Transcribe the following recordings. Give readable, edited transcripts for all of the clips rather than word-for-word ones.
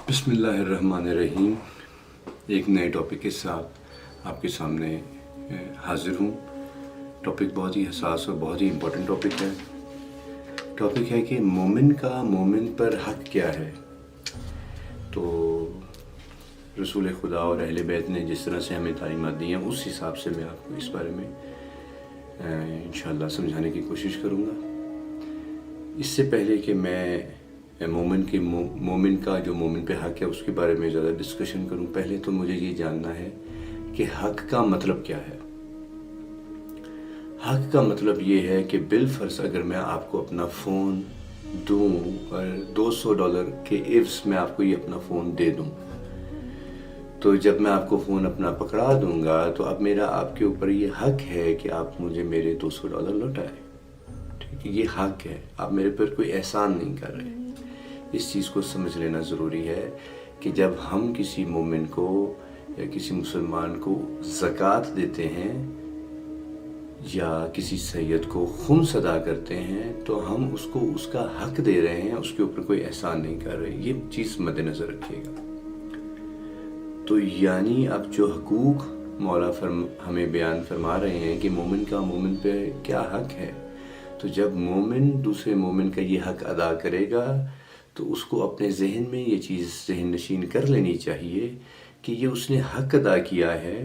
بسم اللہ الرحمن الرحیم. ایک نئے ٹاپک کے ساتھ آپ کے سامنے حاضر ہوں. ٹاپک بہت ہی حساس اور بہت ہی امپورٹنٹ ٹاپک ہے کہ مومن کا مومن پر حق کیا ہے. تو رسول خدا اور اہل بیت نے جس طرح سے ہمیں تعلیمات دی ہیں اس حساب سے میں آپ کو اس بارے میں انشاءاللہ سمجھانے کی کوشش کروں گا. اس سے پہلے کہ میں مومن کا جو مومن پہ حق ہے اس کے بارے میں زیادہ ڈسکشن کروں، پہلے تو مجھے یہ جاننا ہے کہ حق کا مطلب کیا ہے. حق کا مطلب یہ ہے کہ بالفرض اگر میں آپ کو اپنا فون دوں اور $200 کے عوض میں آپ کو یہ اپنا فون دے دوں، تو جب میں آپ کو فون اپنا پکڑا دوں گا تو اب میرا آپ کے اوپر یہ حق ہے کہ آپ مجھے میرے $200 لوٹائیں. ٹھیک ہے، یہ حق ہے، آپ میرے پر کوئی احسان نہیں کر رہے. اس چیز کو سمجھ لینا ضروری ہے کہ جب ہم کسی مومن کو یا کسی مسلمان کو زکوٰۃ دیتے ہیں یا کسی سید کو خمس ادا کرتے ہیں تو ہم اس کو اس کا حق دے رہے ہیں، اس کے اوپر کوئی احسان نہیں کر رہے. یہ چیز مد نظر رکھیے گا. تو یعنی اب جو حقوق مولا ہمیں بیان فرما رہے ہیں کہ مومن کا مومن پہ کیا حق ہے، تو جب مومن دوسرے مومن کا یہ حق ادا کرے گا تو اس کو اپنے ذہن میں یہ چیز ذہن نشین کر لینی چاہیے کہ یہ اس نے حق ادا کیا ہے،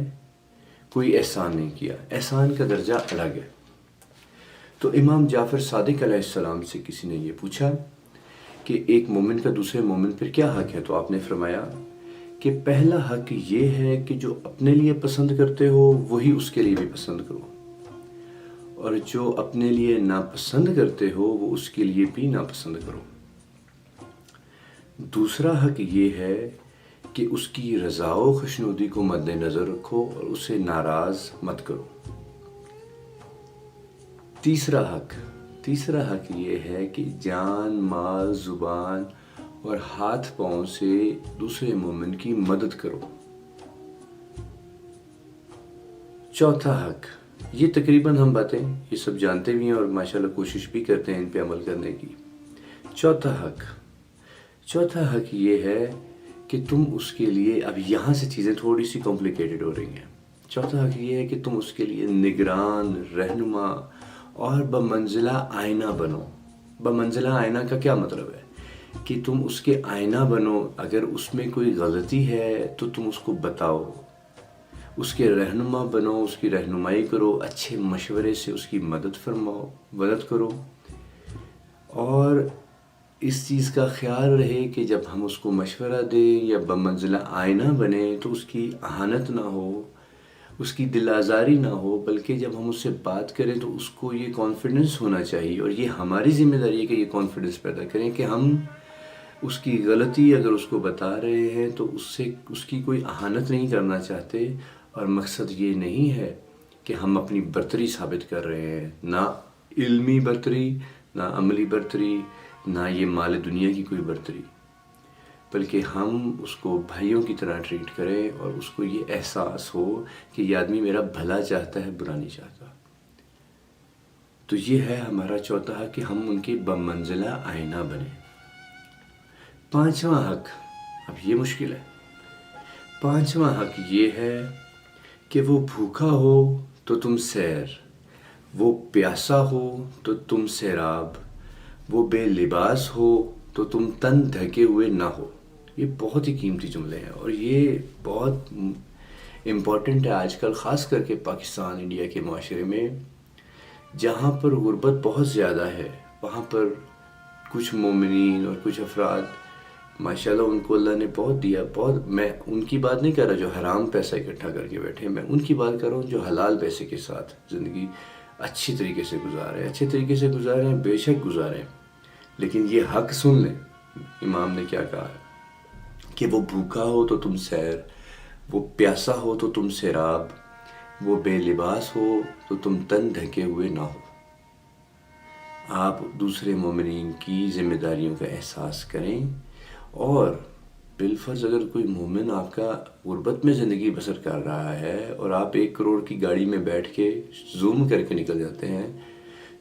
کوئی احسان نہیں کیا. احسان کا درجہ الگ ہے. تو امام جعفر صادق علیہ السلام سے کسی نے یہ پوچھا کہ ایک مومن کا دوسرے مومن پر کیا حق ہے، تو آپ نے فرمایا کہ پہلا حق یہ ہے کہ جو اپنے لیے پسند کرتے ہو وہی اس کے لیے بھی پسند کرو، اور جو اپنے لیے ناپسند کرتے ہو وہ اس کے لیے بھی ناپسند کرو. دوسرا حق یہ ہے کہ اس کی رضا و خوشنودی کو مد نظر رکھو اور اسے ناراض مت کرو. تیسرا حق یہ ہے کہ جان، مال، زبان اور ہاتھ پاؤں سے دوسرے مومن کی مدد کرو. چوتھا حق، یہ تقریباً ہم باتیں یہ سب جانتے بھی ہیں اور ماشاءاللہ کوشش بھی کرتے ہیں ان پہ عمل کرنے کی. چوتھا حق یہ ہے کہ تم اس کے لیے، اب یہاں سے چیزیں تھوڑی سی کمپلیکیٹڈ ہو رہی ہیں. چوتھا حق یہ ہے کہ تم اس کے لیے نگران، رہنما اور بمنزلہ آئینہ بنو. بمنزلہ آئینہ کا کیا مطلب ہے کہ تم اس کے آئینہ بنو. اگر اس میں کوئی غلطی ہے تو تم اس کو بتاؤ، اس کے رہنما بنو، اس کی رہنمائی کرو، اچھے مشورے سے اس کی مدد کرو. اور اس چیز کا خیال رہے کہ جب ہم اس کو مشورہ دیں یا بمنزلہ آئینہ بنے تو اس کی اہانت نہ ہو، اس کی دل آزاری نہ ہو، بلکہ جب ہم اس سے بات کریں تو اس کو یہ کانفیڈنس ہونا چاہیے. اور یہ ہماری ذمہ داری ہے کہ یہ کانفیڈنس پیدا کریں کہ ہم اس کی غلطی اگر اس کو بتا رہے ہیں تو اس کی کوئی اہانت نہیں کرنا چاہتے. اور مقصد یہ نہیں ہے کہ ہم اپنی برتری ثابت کر رہے ہیں، نہ علمی برتری، نہ عملی برتری، نہ یہ مال دنیا کی کوئی برتری، بلکہ ہم اس کو بھائیوں کی طرح ٹریٹ کریں اور اس کو یہ احساس ہو کہ یہ آدمی میرا بھلا چاہتا ہے، برا نہیں چاہتا. تو یہ ہے ہمارا چوتھا حق کہ ہم ان کے بمنزلہ آئینہ بنیں. پانچواں حق، اب یہ مشکل ہے. پانچواں حق یہ ہے کہ وہ بھوکا ہو تو تم سیر، وہ پیاسا ہو تو تم سیراب، وہ بے لباس ہو تو تم تن ڈھکے ہوئے نہ ہو. یہ بہت ہی قیمتی جملے ہیں اور یہ بہت امپورٹنٹ ہے آج کل، خاص کر کے پاکستان، انڈیا کے معاشرے میں جہاں پر غربت بہت زیادہ ہے. وہاں پر کچھ مومنین اور کچھ افراد ماشاءاللہ ان کو اللہ نے بہت دیا. میں ان کی بات نہیں کر رہا جو حرام پیسہ اکٹھا کر کے بیٹھے، میں ان کی بات کر رہا ہوں جو حلال پیسے کے ساتھ زندگی اچھی طریقے سے گزارے ہیں. بے شک گزاریں، لیکن یہ حق سن لیں. امام نے کیا کہا ہے کہ وہ بھوکا ہو تو تم سیر، وہ پیاسا ہو تو تم سیراب، وہ بے لباس ہو تو تم تن ڈھکے ہوئے نہ ہو. آپ دوسرے مومنین کی ذمہ داریوں کا احساس کریں. اور بالفرض اگر کوئی مومن آپ کا غربت میں زندگی بسر کر رہا ہے اور آپ 1 کروڑ کی گاڑی میں بیٹھ کے زوم کر کے نکل جاتے ہیں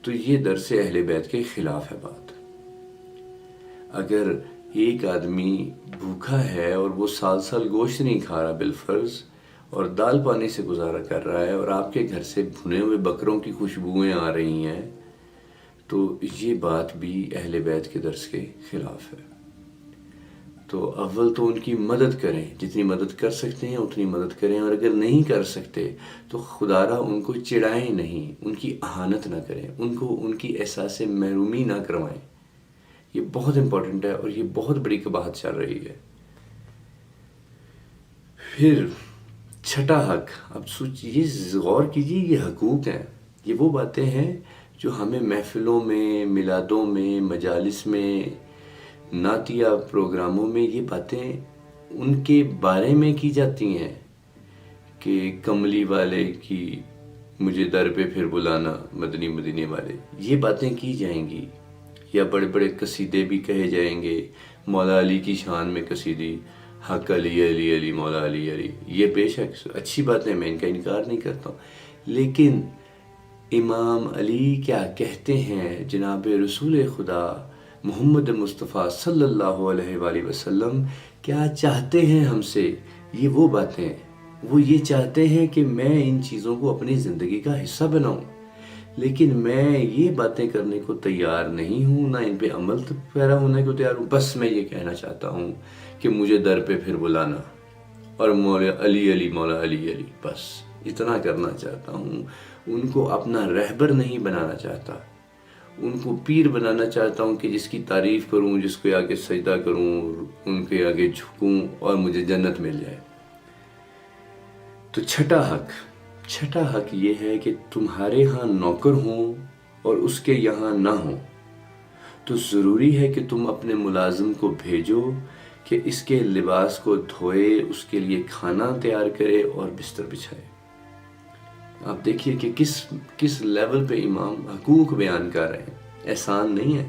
تو یہ درس اہل بیت کے خلاف ہے بات. اگر ایک آدمی بھوکا ہے اور وہ سال سال گوشت نہیں کھا رہا بالفرض، اور دال پانی سے گزارا کر رہا ہے، اور آپ کے گھر سے بھنے ہوئے بکروں کی خوشبوئیں آ رہی ہیں، تو یہ بات بھی اہل بیت کے درس کے خلاف ہے۔ تو اول تو ان کی مدد کریں، جتنی مدد کر سکتے ہیں اتنی مدد کریں، اور اگر نہیں کر سکتے تو خدا را ان کو چڑھائیں نہیں، ان کی اہانت نہ کریں، ان کو ان کی احساس محرومی نہ کروائیں۔ یہ بہت امپورٹنٹ ہے، اور یہ بہت بڑی قباحت چل رہی ہے۔ پھر چھٹا حق، اب سوچیے، غور کیجیے، یہ حقوق ہیں، یہ وہ باتیں ہیں جو ہمیں محفلوں میں، میلادوں میں، مجالس میں، نعتیہ پروگراموں میں یہ باتیں ان کے بارے میں کی جاتی ہیں کہ کملی والے کی مجھے در پہ پھر بلانا، مدنی مدینے والے، یہ باتیں کی جائیں گی، یا بڑے بڑے قصیدے بھی کہے جائیں گے، مولا علی کی شان میں قصیدی، حق علی علی علی مولا علی علی، یہ بے شک اچھی باتیں، میں ان کا انکار نہیں کرتا ہوں، لیکن امام علی کیا کہتے ہیں، جناب رسول خدا محمد مصطفیٰ صلی اللہ علیہ وآلہ وسلم کیا چاہتے ہیں ہم سے، یہ وہ باتیں ہیں۔ وہ یہ چاہتے ہیں کہ میں ان چیزوں کو اپنی زندگی کا حصہ بناؤں، لیکن میں یہ باتیں کرنے کو تیار نہیں ہوں، نہ ان پہ عمل پیرا ہونے کو تیار ہوں۔ بس میں یہ کہنا چاہتا ہوں کہ مجھے در پہ پھر بلانا، اور مولا علی علی مولا علی علی، بس اتنا کرنا چاہتا ہوں۔ ان کو اپنا رہبر نہیں بنانا چاہتا، ان کو پیر بنانا چاہتا ہوں کہ جس کی تعریف کروں، جس کو آگے سجدہ کروں، ان کے آگے جھکوں اور مجھے جنت مل جائے۔ تو چھٹا حق یہ ہے کہ تمہارے ہاں نوکر ہوں اور اس کے یہاں نہ ہوں، تو ضروری ہے کہ تم اپنے ملازم کو بھیجو کہ اس کے لباس کو دھوئے، اس کے لیے کھانا تیار کرے اور بستر بچھائے۔ آپ دیکھیے کہ کس لیول پہ امام حقوق بیان کر رہے ہیں۔ احسان نہیں ہے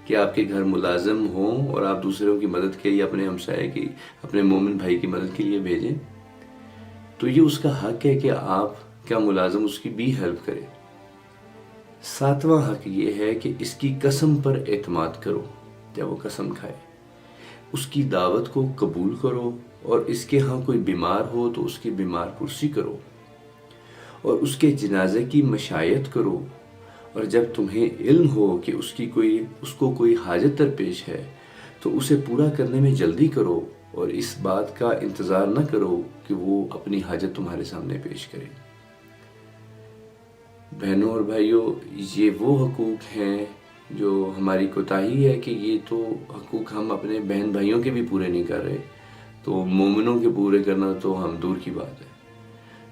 کہ آپ کے گھر ملازم ہوں اور آپ دوسروں کی مدد کے لیے، اپنے ہمسائے کی، اپنے مومن بھائی کی مدد کے لیے بھیجیں، تو یہ اس کا حق ہے کہ آپ کا ملازم اس کی بھی ہیلپ کرے۔ ساتواں حق یہ ہے کہ اس کی قسم پر اعتماد کرو، جب وہ قسم کھائے اس کی دعوت کو قبول کرو، اور اس کے ہاں کوئی بیمار ہو تو اس کی بیمار پرسی کرو، اور اس کے جنازے کی مشایت کرو، اور جب تمہیں علم ہو کہ اس کو کوئی حاجت درپیش ہے تو اسے پورا کرنے میں جلدی کرو، اور اس بات کا انتظار نہ کرو کہ وہ اپنی حاجت تمہارے سامنے پیش کرے۔ بہنوں اور بھائیوں، یہ وہ حقوق ہیں جو ہماری کوتاہی ہے کہ یہ تو حقوق ہم اپنے بہن بھائیوں کے بھی پورے نہیں کر رہے، تو مومنوں کے پورے کرنا تو ہم دور کی بات ہے۔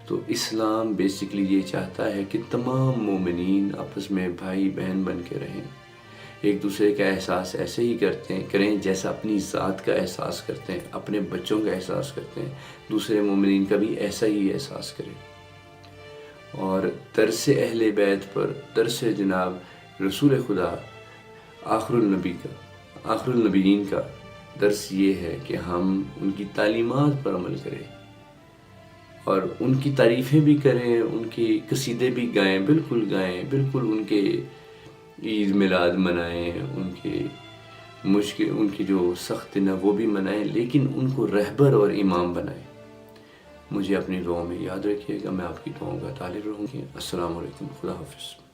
تو اسلام بیسیکلی یہ چاہتا ہے کہ تمام مومنین آپس میں بھائی بہن بن کے رہیں، ایک دوسرے کا احساس ایسے ہی کریں جیسا اپنی ذات کا احساس کرتے ہیں، اپنے بچوں کا احساس کرتے ہیں، دوسرے مومنین کا بھی ایسا ہی احساس کریں۔ اور درس اہل بیت پر، درس جناب رسول خدا آخر النبیین کا درس یہ ہے کہ ہم ان کی تعلیمات پر عمل کریں، اور ان کی تعریفیں بھی کریں، ان کی قصیدے بھی گائیں، بالکل ان کے عید میلاد منائیں، ان کی جو سخت دن ہے وہ بھی منائیں، لیکن ان کو رہبر اور امام بنائیں۔ مجھے اپنی دعاؤں میں یاد رکھیے گا، میں آپ کی دعاؤں کا طالب رہوں گی۔ السلام علیکم، خدا حافظ۔